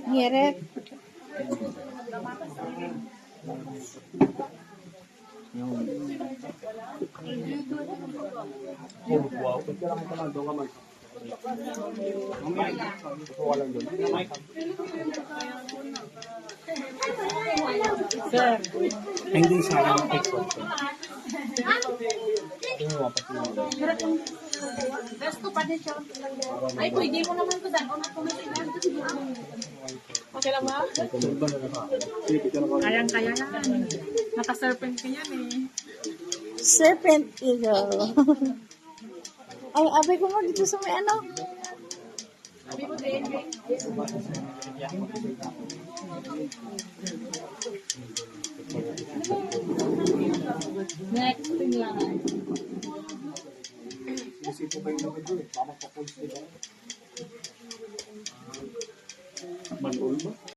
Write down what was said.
Ngirit. Sir, Hindi sa akin export. Gasto pa din siya. Ay, pwede mo naman ko dahil na kumisinan. okay lang ba? Kayang-kaya yan. Naka-serpent ka yan eh. Serpent eagle. Ay, abay ko mo dito sa may ano. Next thing lang. Isip ko ba yung naman doon? Baka magpapulis nila. Manul ba?